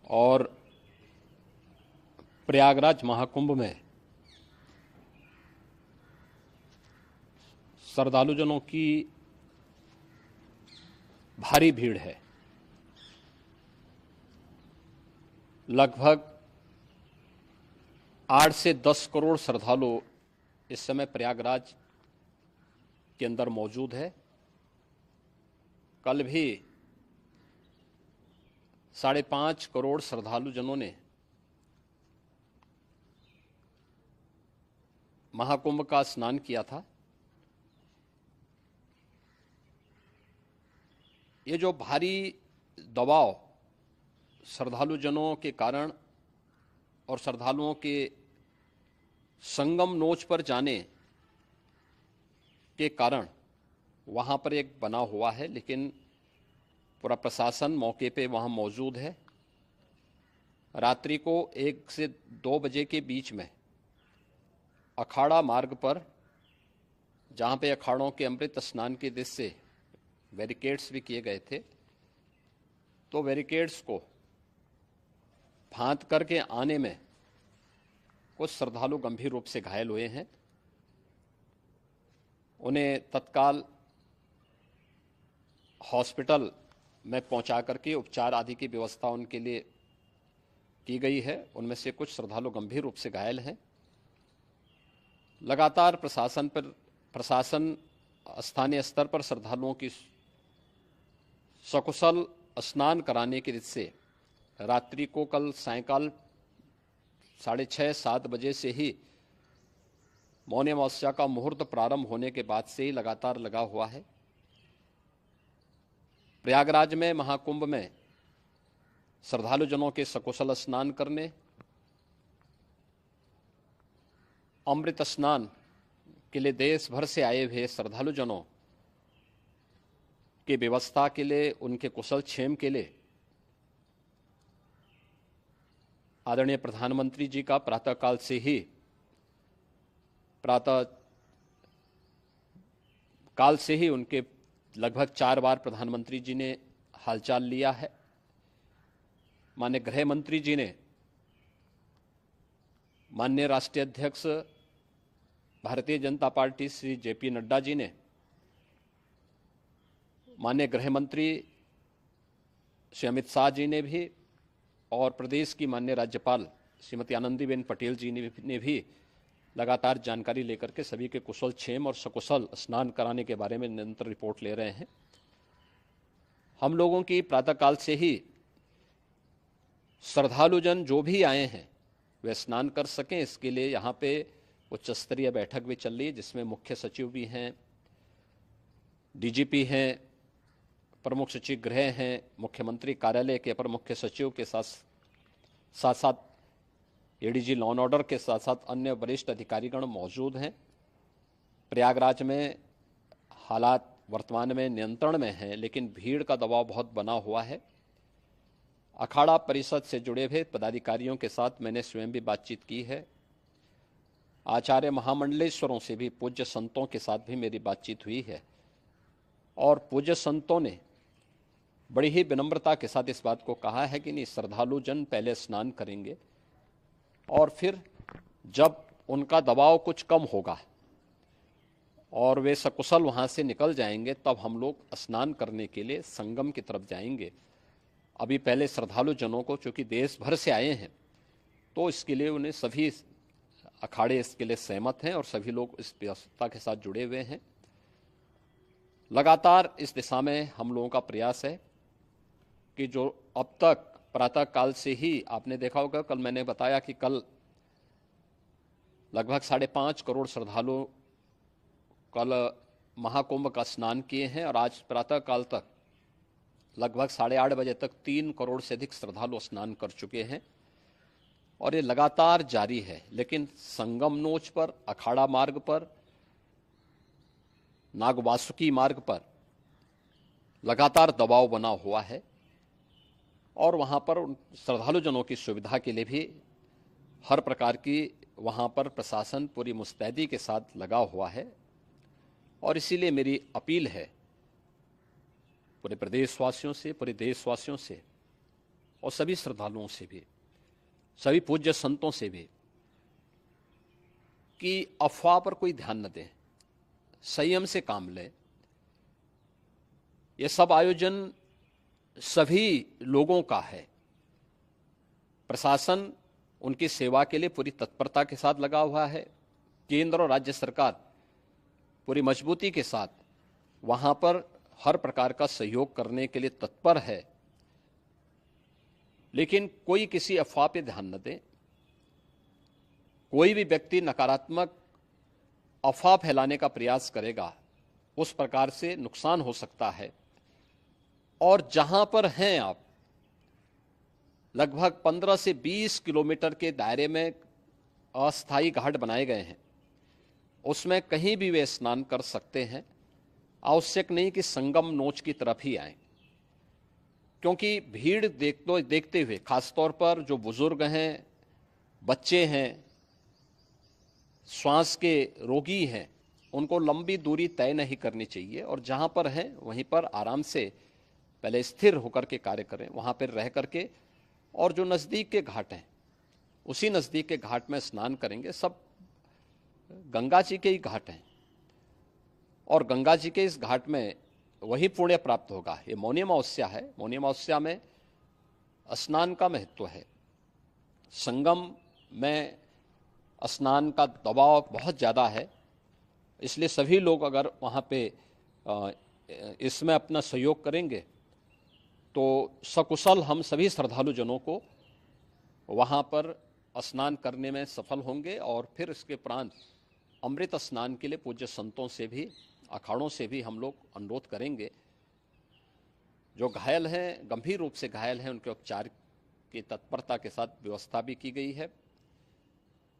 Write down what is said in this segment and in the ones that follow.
और प्रयागराज महाकुंभ में श्रद्धालुजनों की भारी भीड़ है। लगभग 8 से 10 करोड़ श्रद्धालु इस समय प्रयागराज के अंदर मौजूद है। कल भी 5.5 करोड़ श्रद्धालुजनों ने महाकुंभ का स्नान किया था। ये जो भारी दबाव श्रद्धालुजनों के कारण और श्रद्धालुओं के संगम नोच पर जाने के कारण वहाँ पर एक बना हुआ है, लेकिन पूरा प्रशासन मौके पे वहाँ मौजूद है। रात्रि को 1 से 2 बजे के बीच में अखाड़ा मार्ग पर, जहाँ पे अखाड़ों के अमृत स्नान के दृश्य से बैरिकेड्स भी किए गए थे, तो बैरिकेड्स को फांद करके आने में कुछ श्रद्धालु गंभीर रूप से घायल हुए हैं। उन्हें तत्काल हॉस्पिटल में पहुंचा करके उपचार आदि की व्यवस्था उनके लिए की गई है। उनमें से कुछ श्रद्धालु गंभीर रूप से घायल हैं। लगातार प्रशासन स्थानीय स्तर पर श्रद्धालुओं की सकुशल स्नान कराने के दृष्टि से रात्रि को कल सायंकाल 6:30-7 बजे से ही मौनी अमावस्या का मुहूर्त प्रारंभ होने के बाद से ही लगातार लगा हुआ है। प्रयागराज में महाकुंभ में श्रद्धालुजनों के सकुशल स्नान करने, अमृत स्नान के लिए देश भर से आए हुए श्रद्धालुजनों की व्यवस्था के लिए, उनके कुशल क्षेम के लिए आदरणीय प्रधानमंत्री जी का प्रातःकाल से ही उनके लगभग 4 बार प्रधानमंत्री जी ने हालचाल लिया है। माननीय गृह मंत्री जी ने, माननीय राष्ट्रीय अध्यक्ष भारतीय जनता पार्टी श्री जेपी नड्डा जी ने, माननीय गृह मंत्री श्री अमित शाह जी ने भी, और प्रदेश की माननीय राज्यपाल श्रीमती आनंदीबेन पटेल जी ने भी लगातार जानकारी लेकर के सभी के कुशल क्षेम और सकुशल स्नान कराने के बारे में निरंतर रिपोर्ट ले रहे हैं। हम लोगों की प्रातःकाल से ही श्रद्धालुजन जो भी आए हैं वे स्नान कर सकें, इसके लिए यहाँ पे उच्च स्तरीय बैठक भी चल रही है, जिसमें मुख्य सचिव भी हैं, डीजीपी हैं, प्रमुख सचिव गृह हैं, मुख्यमंत्री कार्यालय के अपर मुख्य सचिव के साथ साथ एडीजी लॉ एंड ऑर्डर के साथ साथ अन्य वरिष्ठ अधिकारीगण मौजूद हैं। प्रयागराज में हालात वर्तमान में नियंत्रण में हैं, लेकिन भीड़ का दबाव बहुत बना हुआ है। अखाड़ा परिषद से जुड़े हुए पदाधिकारियों के साथ मैंने स्वयं भी बातचीत की है। आचार्य महामंडलेश्वरों से भी, पूज्य संतों के साथ भी मेरी बातचीत हुई है, और पूज्य संतों ने बड़ी ही विनम्रता के साथ इस बात को कहा है कि नहीं, श्रद्धालु जन पहले स्नान करेंगे और फिर जब उनका दबाव कुछ कम होगा और वे सकुशल वहाँ से निकल जाएंगे, तब हम लोग स्नान करने के लिए संगम की तरफ जाएंगे। अभी पहले श्रद्धालु जनों को, चूँकि देश भर से आए हैं, तो इसके लिए उन्हें सभी अखाड़े इसके लिए सहमत हैं और सभी लोग इस व्यवस्था के साथ जुड़े हुए हैं। लगातार इस दिशा में हम लोगों का प्रयास है कि जो अब तक प्रातःकाल से ही आपने देखा होगा, कल मैंने बताया कि कल लगभग 5.5 करोड़ श्रद्धालु कल महाकुंभ का स्नान किए हैं, और आज प्रातःकाल तक लगभग 8:30 बजे तक 3 करोड़ से अधिक श्रद्धालु स्नान कर चुके हैं, और ये लगातार जारी है। लेकिन संगम नोच पर, अखाड़ा मार्ग पर, नागवासुकी मार्ग पर लगातार दबाव बना हुआ है, और वहाँ पर श्रद्धालुजनों की सुविधा के लिए भी हर प्रकार की वहाँ पर प्रशासन पूरी मुस्तैदी के साथ लगा हुआ है। और इसीलिए मेरी अपील है पूरे प्रदेशवासियों से, पूरे देशवासियों से और सभी श्रद्धालुओं से भी, सभी पूज्य संतों से भी कि अफवाह पर कोई ध्यान न दें, संयम से काम लें। ये सब आयोजन सभी लोगों का है। प्रशासन उनकी सेवा के लिए पूरी तत्परता के साथ लगा हुआ है। केंद्र और राज्य सरकार पूरी मजबूती के साथ वहां पर हर प्रकार का सहयोग करने के लिए तत्पर है। लेकिन कोई किसी अफवाह पे ध्यान न दे। कोई भी व्यक्ति नकारात्मक अफवाह फैलाने का प्रयास करेगा, उस प्रकार से नुकसान हो सकता है। और जहां पर हैं आप, लगभग 15 से 20 किलोमीटर के दायरे में अस्थायी घाट बनाए गए हैं, उसमें कहीं भी वे स्नान कर सकते हैं। आवश्यक नहीं कि संगम नोच की तरफ ही आए, क्योंकि भीड़ देखते हुए, खासतौर पर जो बुजुर्ग हैं, बच्चे हैं, श्वास के रोगी हैं, उनको लंबी दूरी तय नहीं करनी चाहिए। और जहां पर हैं वहीं पर आराम से पहले स्थिर होकर के कार्य करें, वहां पर रह करके। और जो नज़दीक के घाट हैं, उसी नज़दीक के घाट में स्नान करेंगे। सब गंगा जी के ही घाट हैं और गंगा जी के इस घाट में वही पुण्य प्राप्त होगा। ये मौनी अमावस्या है। मौनी अमावस्या में स्नान का महत्व है। संगम में स्नान का दबाव बहुत ज़्यादा है, इसलिए सभी लोग अगर वहाँ पे इसमें अपना सहयोग करेंगे तो सकुशल हम सभी श्रद्धालु जनों को वहाँ पर स्नान करने में सफल होंगे। और फिर इसके उपरांत अमृत स्नान के लिए पूज्य संतों से भी, अखाड़ों से भी हम लोग अनुरोध करेंगे। जो घायल हैं, गंभीर रूप से घायल हैं, उनके उपचार की तत्परता के साथ व्यवस्था भी की गई है।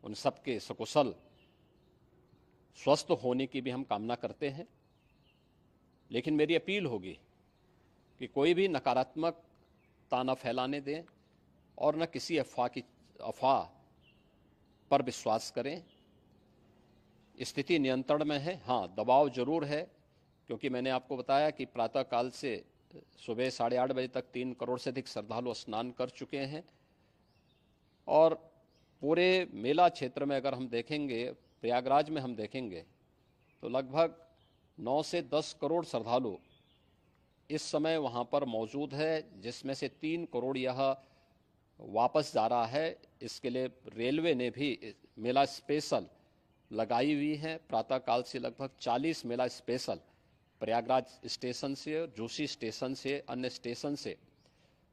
उन सबके सकुशल स्वस्थ होने की भी हम कामना करते हैं। लेकिन मेरी अपील होगी कि कोई भी नकारात्मकता न फैलाने दें और न किसी अफवाह पर विश्वास करें। स्थिति नियंत्रण में है। हाँ, दबाव जरूर है, क्योंकि मैंने आपको बताया कि प्रातःकाल से सुबह 8:30 बजे तक 3 करोड़ से अधिक श्रद्धालु स्नान कर चुके हैं। और पूरे मेला क्षेत्र में अगर हम देखेंगे, प्रयागराज में हम देखेंगे, तो लगभग 9 से 10 करोड़ श्रद्धालु इस समय वहाँ पर मौजूद है, जिसमें से 3 करोड़ यह वापस जा रहा है। इसके लिए रेलवे ने भी मेला स्पेशल लगाई हुई है। प्रातःकाल से लगभग 40 मेला स्पेशल प्रयागराज स्टेशन से, जोशी स्टेशन से, अन्य स्टेशन से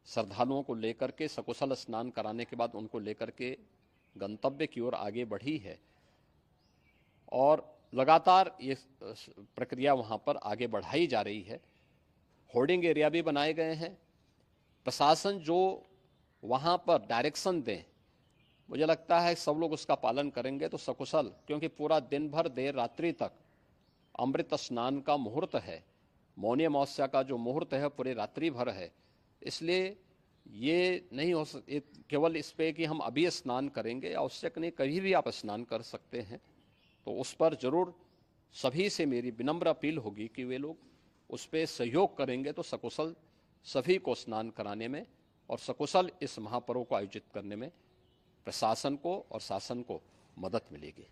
श्रद्धालुओं को लेकर के सकुशल स्नान कराने के बाद उनको लेकर के गंतव्य की ओर आगे बढ़ी है। और लगातार ये प्रक्रिया वहाँ पर आगे बढ़ाई जा रही है। होर्डिंग एरिया भी बनाए गए हैं। प्रशासन जो वहाँ पर डायरेक्शन दें, मुझे लगता है सब लोग उसका पालन करेंगे तो सकुशल, क्योंकि पूरा दिन भर देर रात्रि तक अमृत स्नान का मुहूर्त है। मौनी अमावस्या का जो मुहूर्त है पूरे रात्रि भर है। इसलिए ये नहीं हो केवल इस पे कि हम अभी स्नान करेंगे, आवश्यक नहीं, कभी भी आप स्नान कर सकते हैं। तो उस पर जरूर सभी से मेरी विनम्र अपील होगी कि वे लोग उस पर सहयोग करेंगे तो सकुशल सभी को स्नान कराने में और सकुशल इस महापर्व को आयोजित करने में प्रशासन को और शासन को मदद मिलेगी।